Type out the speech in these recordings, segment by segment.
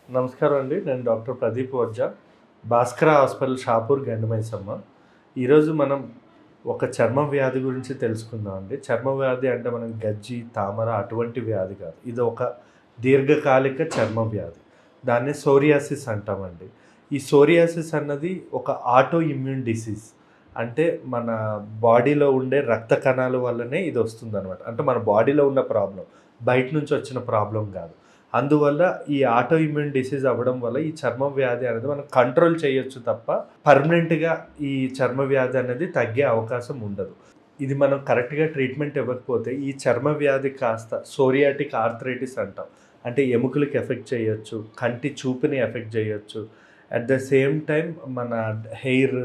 నమస్కారం అండి. నేను డాక్టర్ ప్రదీప్ ఓర్జా, భాస్కర హాస్పిటల్ షాపూర్ గండిమైసమ్మ. ఈరోజు మనం ఒక చర్మ వ్యాధి గురించి తెలుసుకుందాం అండి. చర్మ వ్యాధి అంటే మనం గజ్జి, తామర అటువంటి వ్యాధి కాదు. ఇది ఒక దీర్ఘకాలిక చర్మ వ్యాధి. దాన్ని సోరియాసిస్ అంటామండి. ఈ సోరియాసిస్ అన్నది ఒక ఆటో ఇమ్యూన్ డిసీజ్. అంటే మన బాడీలో ఉండే రక్త కణాల వల్లనే ఇది వస్తుందనమాట. అంటే మన బాడీలో ఉన్న ప్రాబ్లమ్, బయట నుంచి వచ్చిన ప్రాబ్లమ్ కాదు. అందువల్ల ఈ ఆటో ఇమ్యూన్ డిసీజ్ అవ్వడం వల్ల ఈ చర్మ వ్యాధి అనేది మనం కంట్రోల్ చేయొచ్చు తప్ప పర్మనెంట్గా ఈ చర్మ వ్యాధి అనేది తగ్గే అవకాశం ఉండదు. ఇది మనం కరెక్ట్గా ట్రీట్మెంట్ ఇవ్వకపోతే ఈ చర్మ వ్యాధి కాస్త సోరియాటిక్ ఆర్థరైటిస్ అంటాం. అంటే ఎముకలకి ఎఫెక్ట్ చేయొచ్చు, కంటి చూపుని ఎఫెక్ట్ చేయొచ్చు. అట్ ద సేమ్ టైం మన హెయిర్,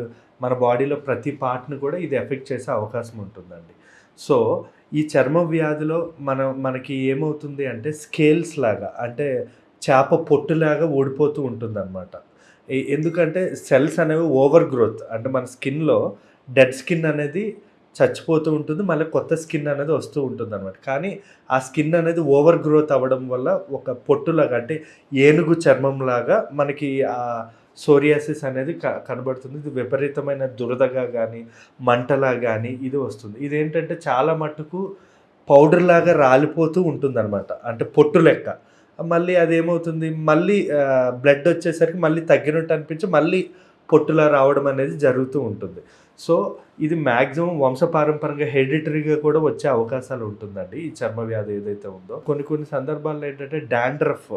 మన బాడీలో ప్రతి పార్ట్ని కూడా ఇది ఎఫెక్ట్ చేసే అవకాశం ఉంటుందండి. సో ఈ చర్మ వ్యాధిలో మనకి ఏమవుతుంది అంటే స్కేల్స్ లాగా, అంటే చేప పొట్టులాగా ఊడిపోతూ ఉంటుందన్నమాట. ఎందుకంటే సెల్స్ అనేవి ఓవర్ గ్రోత్, అంటే మన స్కిన్లో డెడ్ స్కిన్ అనేది చచ్చిపోతూ ఉంటుంది, మళ్ళీ కొత్త స్కిన్ అనేది వస్తూ ఉంటుందన్నమాట. కానీ ఆ స్కిన్ అనేది ఓవర్ గ్రోత్ అవ్వడం వల్ల ఒక పొట్టులాగా, అంటే ఏనుగు చర్మంలాగా మనకి ఆ సోరియాసిస్ అనేది కనబడుతుంది. ఇది విపరీతమైన దురదగా కానీ, మంటలా కానీ ఇది వస్తుంది. ఇదేంటంటే చాలా మట్టుకు పౌడర్లాగా రాలిపోతూ ఉంటుందన్నమాట. అంటే పొట్టు లెక్క. మళ్ళీ అదేమవుతుంది, మళ్ళీ బ్లడ్ వచ్చేసరికి మళ్ళీ తగ్గినట్టు అనిపించి మళ్ళీ పొట్టులా రావడం అనేది జరుగుతూ ఉంటుంది. సో ఇది మ్యాక్సిమం వంశపారంపరంగా హెరిడిటరీగా కూడా వచ్చే అవకాశాలు ఉంటుందండి ఈ చర్మ వ్యాధి ఏదైతే ఉందో. కొన్ని కొన్ని సందర్భాల్లో ఏంటంటే డాండ్రఫ్,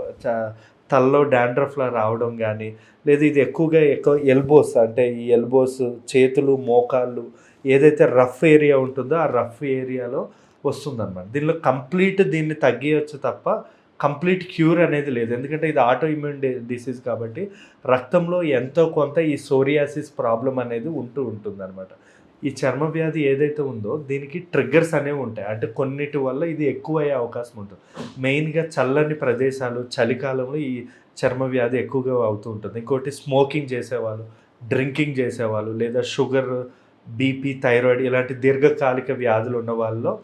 తలలో డాండ్రఫ్లా రావడం కానీ, లేదా ఇది ఎక్కువ ఎల్బోస్, అంటే ఈ ఎల్బోస్, చేతులు, మోకాళ్ళు ఏదైతే రఫ్ ఏరియా ఉంటుందో ఆ రఫ్ ఏరియాలో వస్తుందన్నమాట. దీన్ని తగ్గియచ్చు తప్ప కంప్లీట్ క్యూర్ అనేది లేదు. ఎందుకంటే ఇది ఆటో ఇమ్యూన్ డిసీజ్ కాబట్టి రక్తంలో ఎంతో కొంత ఈ సోరియాసిస్ ప్రాబ్లం అనేది ఉంటుందన్నమాట. ఈ చర్మ వ్యాధి ఏదైతే ఉందో దీనికి ట్రిగ్గర్స్ అనేవి ఉంటాయి. అంటే కొన్నిటి వల్ల ఇది ఎక్కువ అయ్యే అవకాశం ఉంటుంది. మెయిన్గా చల్లని ప్రదేశాలు, చలికాలంలో ఈ చర్మ వ్యాధి ఎక్కువగా అవుతూ ఉంటుంది. ఇంకోటి స్మోకింగ్ చేసేవాళ్ళు, డ్రింకింగ్ చేసేవాళ్ళు, లేదా షుగర్, బీపీ, థైరాయిడ్ ఇలాంటి దీర్ఘకాలిక వ్యాధులు ఉన్న వాళ్ళలో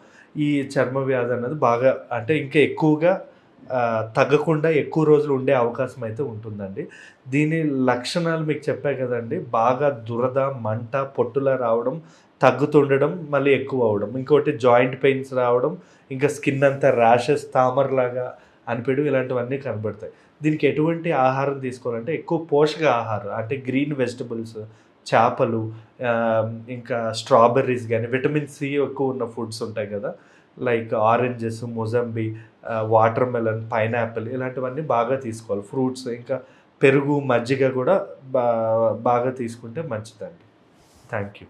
ఈ చర్మ వ్యాధి అన్నది బాగా, అంటే ఇంకా ఎక్కువగా తగ్గకుండా ఎక్కువ రోజులు ఉండే అవకాశం అయితే ఉంటుందండి. దీని లక్షణాలు మీకు చెప్పా కదండి, బాగా దురద, మంట, పొట్టులా రావడం, తగ్గుతుండడం, మళ్ళీ ఎక్కువ అవ్వడం. ఇంకోటి జాయింట్ పెయిన్స్ రావడం, ఇంకా స్కిన్ అంతా ర్యాషెస్, తామరలాగా అనిపించడం, ఇలాంటివన్నీ కనబడతాయి. దీనికి ఎటువంటి ఆహారం తీసుకోవాలంటే ఎక్కువ పోషక ఆహారం, అంటే గ్రీన్ వెజిటబుల్స్, చేపలు, ఇంకా స్ట్రాబెర్రీస్ కానీ, విటమిన్ సి ఎక్కువ ఉన్న ఫుడ్స్ ఉంటాయి కదా, like oranges, mosambi, watermelon, pineapple ఇలాంటివన్నీ బాగా తీసుకోవాలి. ఫ్రూట్స్, ఇంకా పెరుగు, మజ్జిగ కూడా బాగా తీసుకుంటే మంచిదండి. Thank you.